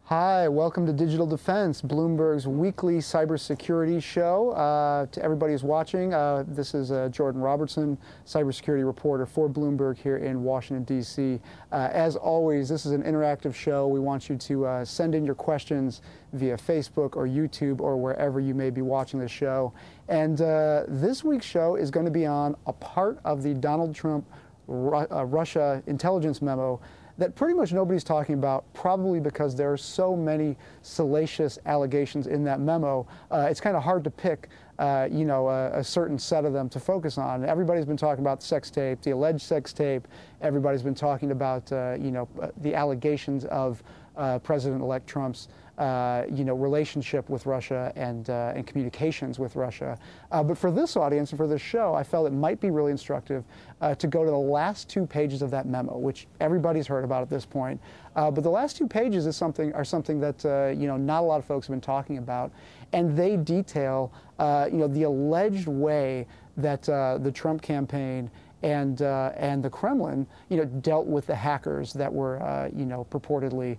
Hi, welcome to Digital Defense, Bloomberg's weekly cybersecurity show. To everybody who's watching, this is Jordan Robertson, cybersecurity reporter for Bloomberg here in Washington, D.C. As always, this is an interactive show. We want you to send in your questions via Facebook or YouTube or wherever you may be watching the show. And this week's show is going to be on a part of the Donald Trump Russia intelligence memo that pretty much nobody's talking about, probably because there are so many salacious allegations in that memo. It's kind of hard to pick, a certain set of them to focus on. Everybody's been talking about the sex tape, the alleged sex tape. Everybody's been talking about, the allegations of President-elect Trump's relationship with Russia and communications with Russia. But for this audience and for this show, I felt it might be really instructive to go to the last 2 pages of that memo, which everybody's heard about at this point. But the last 2 pages are something that not a lot of folks have been talking about, and they detail the alleged way that the Trump campaign and the Kremlin, dealt with the hackers that were, purportedly,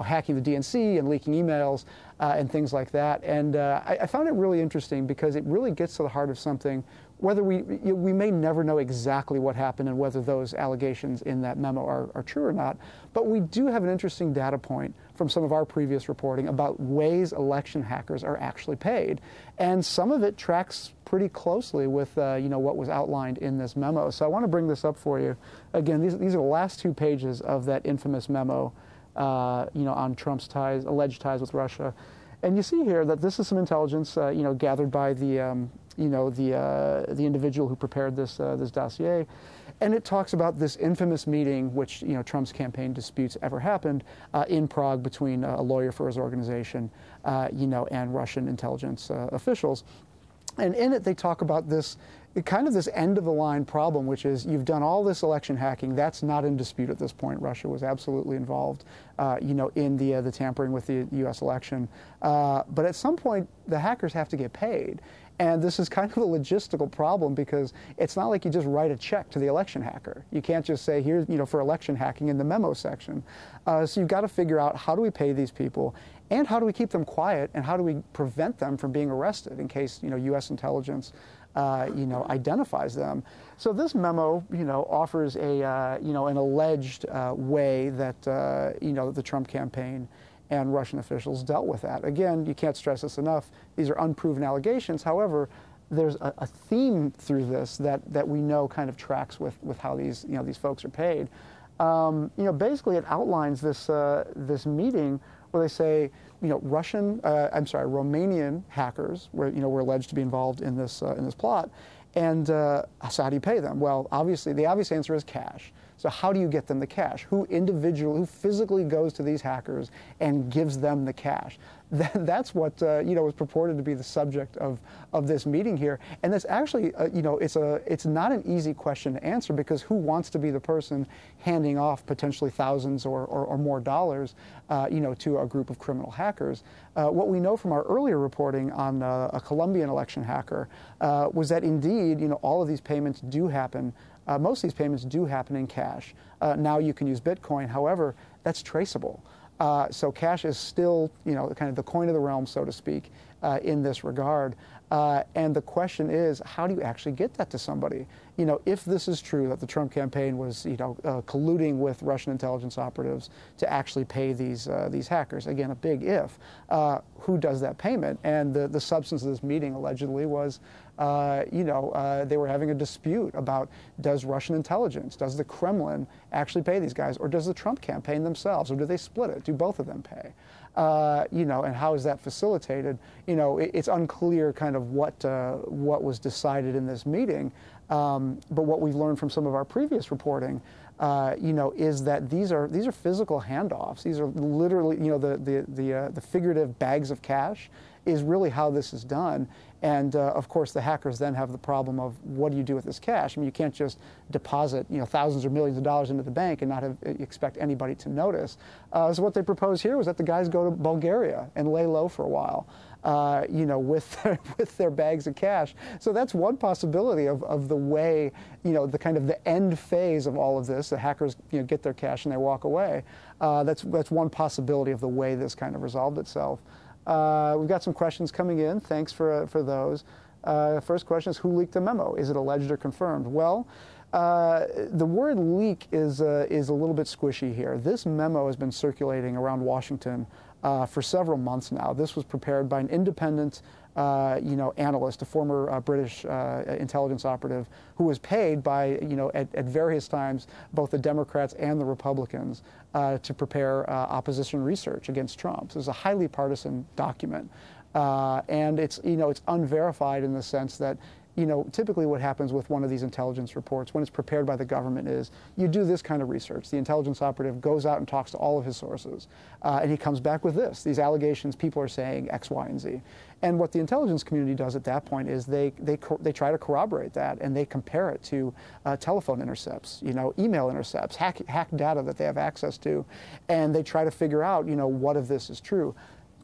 hacking the DNC and leaking emails and things like that. And I found it really interesting because it really gets to the heart of something. Whether we may never know exactly what happened and whether those allegations in that memo are true or not, but we do have an interesting data point from some of our previous reporting about ways election hackers are actually paid. And some of it tracks pretty closely with what was outlined in this memo. So I want to bring this up for you. Again, these are the last 2 pages of that infamous memo on Trump's alleged ties with Russia. And you see here that this is some intelligence gathered by the individual who prepared this dossier, and it talks about this infamous meeting, which Trump's campaign disputes ever happened in Prague between a lawyer for his organization, and Russian intelligence officials. And in it, they talk about this kind of this end-of-the-line problem, which is you've done all this election hacking. That's not in dispute at this point. Russia was absolutely involved, in the tampering with the U.S. election. But at some point, the hackers have to get paid. And this is kind of a logistical problem because it's not like you just write a check to the election hacker. You can't just say, here, for election hacking in the memo section. So you've got to figure out, how do we pay these people? And how do we keep them quiet? And how do we prevent them from being arrested in case, U.S. intelligence, identifies them? So this memo, offers an alleged way that, the Trump campaign and Russian officials dealt with that. Again, you can't stress this enough. These are unproven allegations. However, there's a theme through this that we know kind of tracks with how these folks are paid. Basically, it outlines this meeting where they say, Romanian hackers were alleged to be involved in this plot, and so how do you pay them? Well, obviously, the obvious answer is cash. So how do you get them the cash? Who physically goes to these hackers and gives them the cash? That's what was purported to be the subject of this meeting here. And that's actually it's not an easy question to answer, because who wants to be the person handing off potentially thousands or more dollars to a group of criminal hackers? What we know from our earlier reporting on a Colombian election hacker was that indeed all of these payments do happen. Most of these payments do happen in cash. Now you can use Bitcoin. However, that's traceable. So cash is still, kind of the coin of the realm, so to speak, in this regard. And the question is, how do you actually get that to somebody? If this is true, that the Trump campaign was, colluding with Russian intelligence operatives to actually pay these hackers, again, a big if, who does that payment? And the substance of this meeting allegedly was, they were having a dispute about, does Russian intelligence, does the Kremlin actually pay these guys, or does the Trump campaign themselves, or do they split it? Do both of them pay? And how is that facilitated? It's unclear kind of what was decided in this meeting. But what we've learned from some of our previous reporting, is that these are physical handoffs. These are literally, the figurative bags of cash is really how this is done. And of course, the hackers then have the problem of what do you do with this cash? I mean, you can't just deposit thousands or millions of dollars into the bank and not expect anybody to notice. So what they proposed here was that the guys go to Bulgaria and lay low for a while, with their bags of cash. So that's one possibility of the way, the kind of the end phase of all of this. The hackers get their cash and they walk away. That's one possibility of the way this kind of resolved itself. We've got some questions coming in. Thanks for those. First question is, who leaked the memo? Is it alleged or confirmed? Well, the word leak is a little bit squishy here. This memo has been circulating around Washington for several months now. This was prepared by an independent analyst, a former British intelligence operative who was paid by, at various times, both the Democrats and the Republicans to prepare opposition research against Trump. So it's a highly partisan document. And it's unverified in the sense that, typically what happens with one of these intelligence reports when it's prepared by the government is you do this kind of research. The intelligence operative goes out and talks to all of his sources, and he comes back with this. These allegations, people are saying X, Y, and Z. And what the intelligence community does at that point is they try to corroborate that, and they compare it to telephone intercepts, email intercepts, hack data that they have access to, and they try to figure out, what of this is true.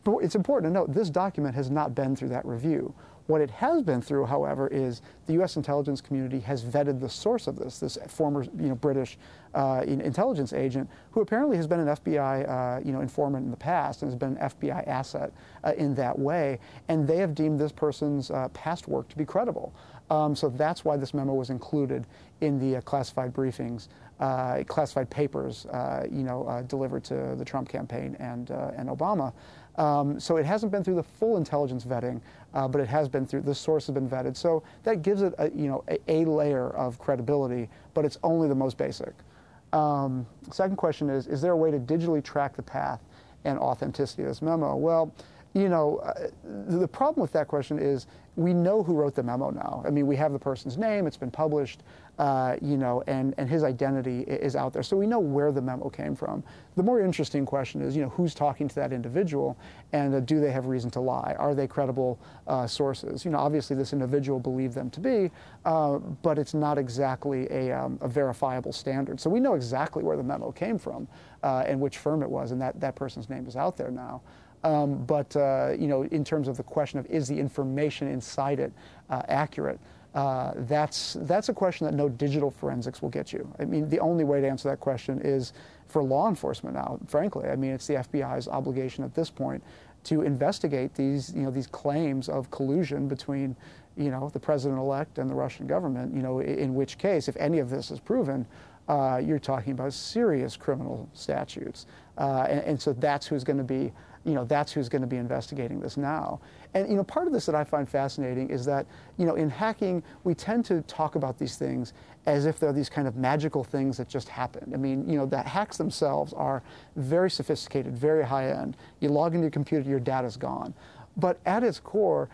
But it's important to note this document has not been through that review. What it has been through, however, is the U.S. intelligence community has vetted the source of this former, British intelligence agent who apparently has been an FBI, informant in the past and has been an FBI asset in that way, and they have deemed this person's past work to be credible. So that's why this memo was included in the classified briefings, classified papers, delivered to the Trump campaign and Obama. So it hasn't been through the full intelligence vetting, but it has been through, the source has been vetted. So that gives it a layer of credibility, but it's only the most basic. Second question is there a way to digitally track the path and authenticity of this memo? Well, the problem with that question is we know who wrote the memo now. I mean, we have the person's name, it's been published, and his identity is out there. So we know where the memo came from. The more interesting question is, who's talking to that individual, and do they have reason to lie? Are they credible sources? Obviously this individual believed them to be, but it's not exactly a verifiable standard. So we know exactly where the memo came from and which firm it was, and that person's name is out there now. But in terms of the question of is the information inside it accurate, that's a question that no digital forensics will get you. I mean, the only way to answer that question is for law enforcement now, frankly. I mean, it's the FBI's obligation at this point to investigate these, these claims of collusion between, the president-elect and the Russian government, in which case, if any of this is proven, you're talking about serious criminal statutes. And so that's who's going to be that's who's going to be investigating this now. And, part of this that I find fascinating is that, in hacking, we tend to talk about these things as if they're these kind of magical things that just happen. I mean, the hacks themselves are very sophisticated, very high-end. You log into your computer, your data's gone. But at its core,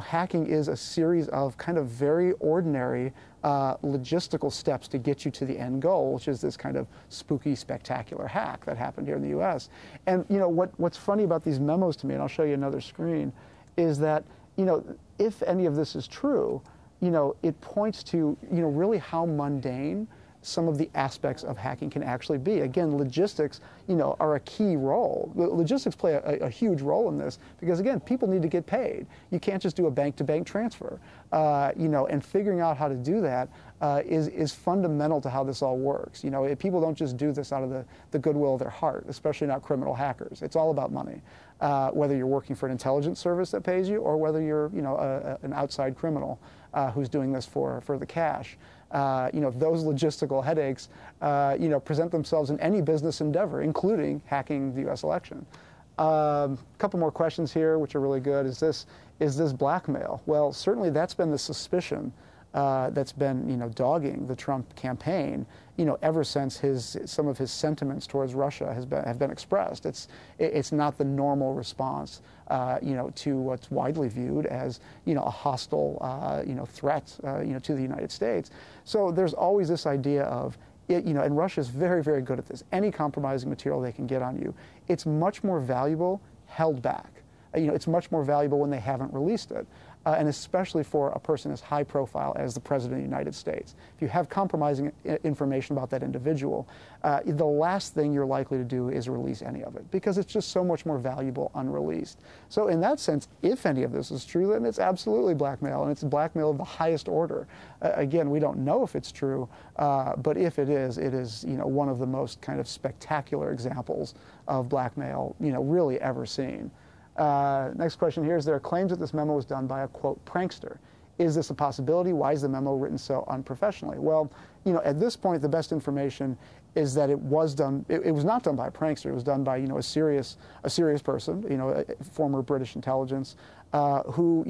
hacking is a series of kind of very ordinary logistical steps to get you to the end goal, which is this kind of spooky, spectacular hack that happened here in the U.S. And what's funny about these memos to me, and I'll show you another screen, is that if any of this is true, it points to really how mundane some of the aspects of hacking can actually be. Again, logistics, are a key role. Logistics play a huge role in this because, again, people need to get paid. You can't just do a bank-to-bank transfer, and figuring out how to do that is fundamental to how this all works. People don't just do this out of the goodwill of their heart, especially not criminal hackers. It's all about money, whether you're working for an intelligence service that pays you or whether you're, an outside criminal who's doing this for the cash. Those logistical headaches, present themselves in any business endeavor, including hacking the U.S. election. A couple more questions here, which are really good. Is this blackmail? Well, certainly that's been the suspicion that's been, dogging the Trump campaign, ever since some of his sentiments towards Russia have been expressed. It's not the normal response, to what's widely viewed as, a hostile, threat, to the United States. So there's always this idea of, and Russia's very, very good at this. Any compromising material they can get on you, it's much more valuable held back. It's much more valuable when they haven't released it. and especially for a person as high profile as the President of the United States. If you have compromising information about that individual, the last thing you're likely to do is release any of it, because it's just so much more valuable unreleased. So in that sense, if any of this is true, then it's absolutely blackmail, and it's blackmail of the highest order. Again, we don't know if it's true, but if it is, one of the most kind of spectacular examples of blackmail, really ever seen. Next question here is, there are claims that this memo was done by a, quote, prankster. Is this a possibility? Why is the memo written so unprofessionally? Well, at this point, the best information is that it was done. It was not done by a prankster. It was done by, a serious person, a former British intelligence, who,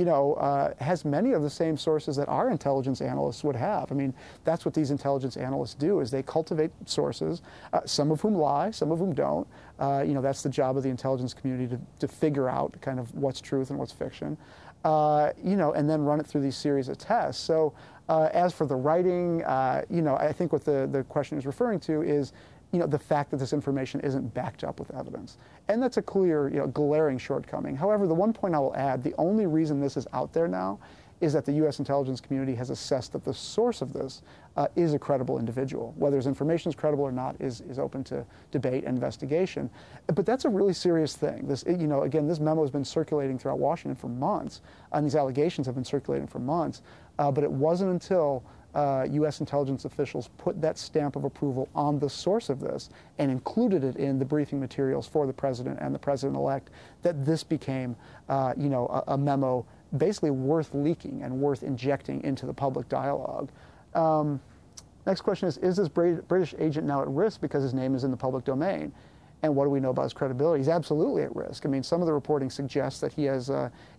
has many of the same sources that our intelligence analysts would have. I mean, that's what these intelligence analysts do, is they cultivate sources, some of whom lie, some of whom don't. That's the job of the intelligence community to figure out kind of what's truth and what's fiction, and then run it through these series of tests. So as for the writing, I think what the question is referring to is, the fact that this information isn't backed up with evidence. And that's a clear, glaring shortcoming. However, the one point I will add, the only reason this is out there now is that the U.S. intelligence community has assessed that the source of this is a credible individual. Whether his information is credible or not is open to debate and investigation. But that's a really serious thing. This, again, this memo has been circulating throughout Washington for months, and these allegations have been circulating for months. But it wasn't until U.S. intelligence officials put that stamp of approval on the source of this and included it in the briefing materials for the president and the president-elect that this became, a memo basically worth leaking and worth injecting into the public dialogue. Next question is this British agent now at risk because his name is in the public domain? And what do we know about his credibility? He's absolutely at risk. I mean, some of the reporting suggests that he has,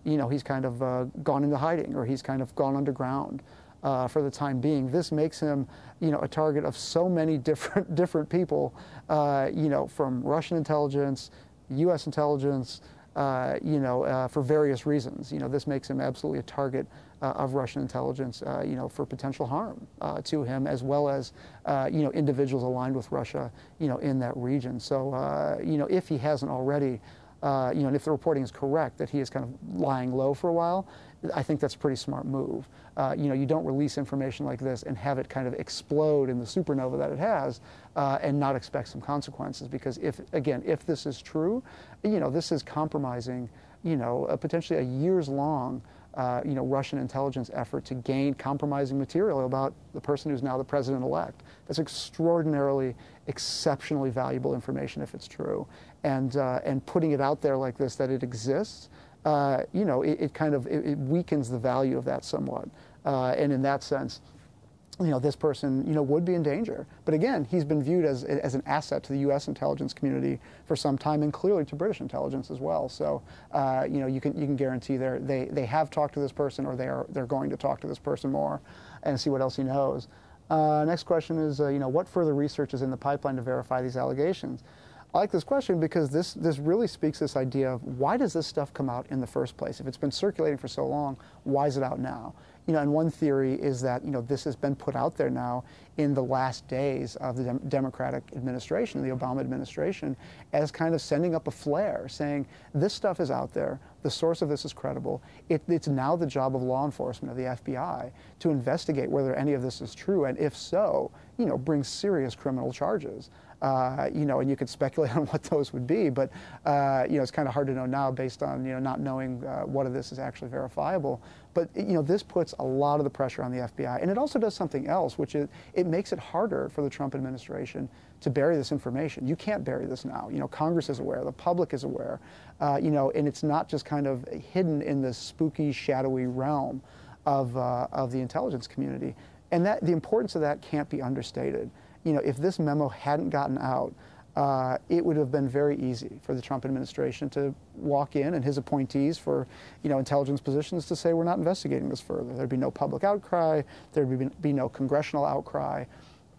he's kind of gone into hiding, or he's kind of gone underground for the time being. This makes him, a target of so many different people, from Russian intelligence, U.S. intelligence, for various reasons. This makes him absolutely a target of Russian intelligence, for potential harm to him, as well as, individuals aligned with Russia, in that region. So, if he hasn't already, and if the reporting is correct that he is kind of lying low for a while, I think that's a pretty smart move. You don't release information like this and have it kind of explode in the supernova that it has, and not expect some consequences. Because if this is true, this is compromising, potentially a years-long, Russian intelligence effort to gain compromising material about the person who's now the president-elect. That's extraordinarily, exceptionally valuable information if it's true. And putting it out there like this, that it exists, it weakens the value of that somewhat. And in that sense, this person, would be in danger. But again, he's been viewed as an asset to the U.S. intelligence community for some time, and clearly to British intelligence as well. So, you can guarantee they have talked to this person, or they're going to talk to this person more, and see what else he knows. Next question is, what further research is in the pipeline to verify these allegations? I like this question because this really speaks this idea of, why does this stuff come out in the first place? If it's been circulating for so long, why is it out now? And one theory is that, this has been put out there now in the last days of the Democratic administration, the Obama administration, as kind of sending up a flare, saying, this stuff is out there, the source of this is credible, it's now the job of law enforcement, of the FBI, to investigate whether any of this is true, and if so, bring serious criminal charges. And you could speculate on what those would be, but it's kind of hard to know now based on not knowing what of this is actually verifiable. But this puts a lot of the pressure on the FBI, and it also does something else, which is it makes it harder for the Trump administration to bury this information. You can't bury this now. Congress is aware, the public is aware, and it's not just kind of hidden in this spooky, shadowy realm of the intelligence community, and that the importance of that can't be understated. If this memo hadn't gotten out, it would have been very easy for the Trump administration to walk in, and his appointees for, intelligence positions, to say, we're not investigating this further. There'd be no public outcry, there'd be no congressional outcry,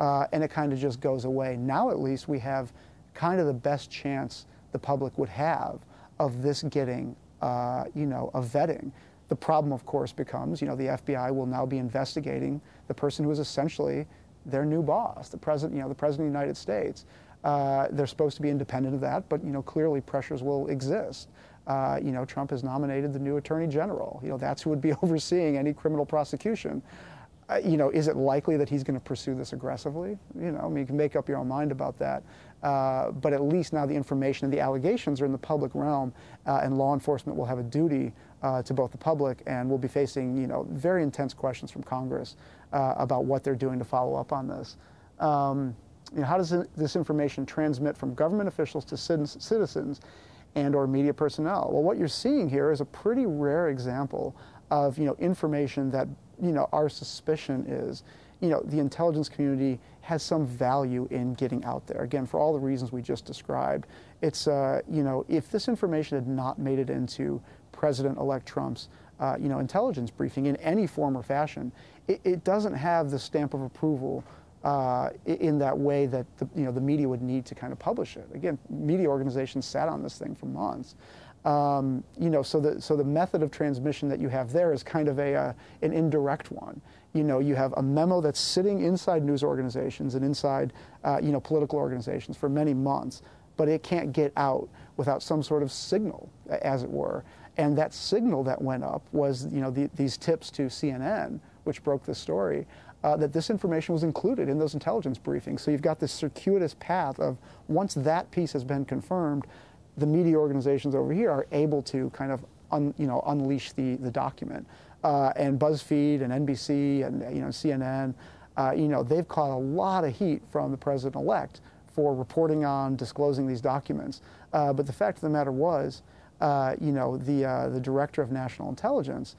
and it kind of just goes away. Now at least we have kind of the best chance the public would have of this getting, a vetting. The problem, of course, becomes, the FBI will now be investigating the person who is essentially their new boss, the president of the United States. They're supposed to be independent of that, but clearly pressures will exist. Trump has nominated the new Attorney General. That's who would be overseeing any criminal prosecution. Is it likely that he's going to pursue this aggressively? You can make up your own mind about that. But at least now the information and the allegations are in the public realm, and law enforcement will have a duty to both the public, and will be facing, very intense questions from Congress about what they're doing to follow up on this. How does this information transmit from government officials to citizens and or media personnel? Well, what you're seeing here is a pretty rare example of, information that, our suspicion is, the intelligence community has some value in getting out there. Again, for all the reasons we just described. It's, if this information had not made it into President-elect Trump's, intelligence briefing in any form or fashion, it doesn't have the stamp of approval in that way that the media would need to kind of publish it. Again, media organizations sat on this thing for months. So the method of transmission that you have there is kind of an indirect one. You have a memo that's sitting inside news organizations and inside, political organizations for many months, but it can't get out without some sort of signal, as it were. And that signal that went up was, these tips to CNN, which broke the story, that this information was included in those intelligence briefings. So you've got this circuitous path of, once that piece has been confirmed, the media organizations over here are able to kind of unleash the document. And BuzzFeed and NBC and CNN, they've caught a lot of heat from the president-elect for reporting on, disclosing these documents. But the fact of the matter was, the director of national intelligence,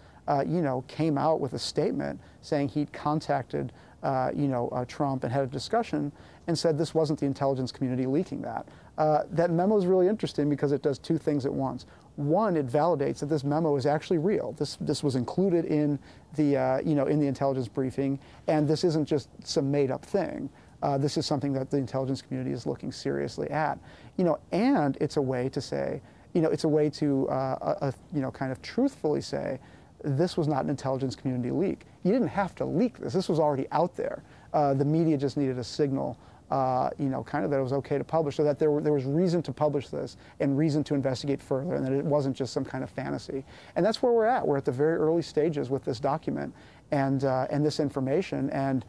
came out with a statement saying he'd contacted, Trump and had a discussion and said this wasn't the intelligence community leaking that. That memo is really interesting because it does two things at once. One, it validates that this memo is actually real. This was included in the, in the intelligence briefing, and this isn't just some made-up thing. This is something that the intelligence community is looking seriously at. And it's a way to say, it's a way to, kind of truthfully say, this was not an intelligence community leak. You didn't have to leak this. This was already out there. The media just needed a signal, kind of that it was okay to publish, so that there was reason to publish this and reason to investigate further, and that it wasn't just some kind of fantasy. And that's where we're at. We're at the very early stages with this document and this information. And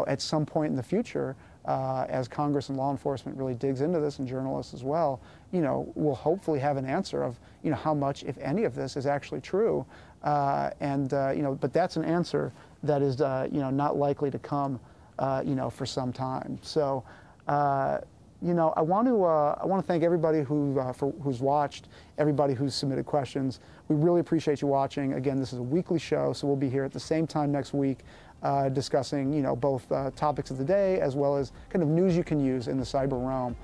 at some point in the future, as Congress and law enforcement really digs into this, and journalists as well, we'll hopefully have an answer of how much, if any, of this is actually true. But that's an answer that is not likely to come for some time. So I want to thank everybody who's watched, everybody who's submitted questions. We really appreciate you watching. Again, this is a weekly show, so we'll be here at the same time next week, discussing both topics of the day as well as kind of news you can use in the cyber realm.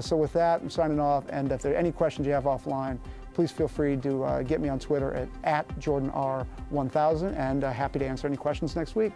So with that, I'm signing off, and if there are any questions you have offline, please feel free to get me on Twitter at JordanR1000, and happy to answer any questions next week.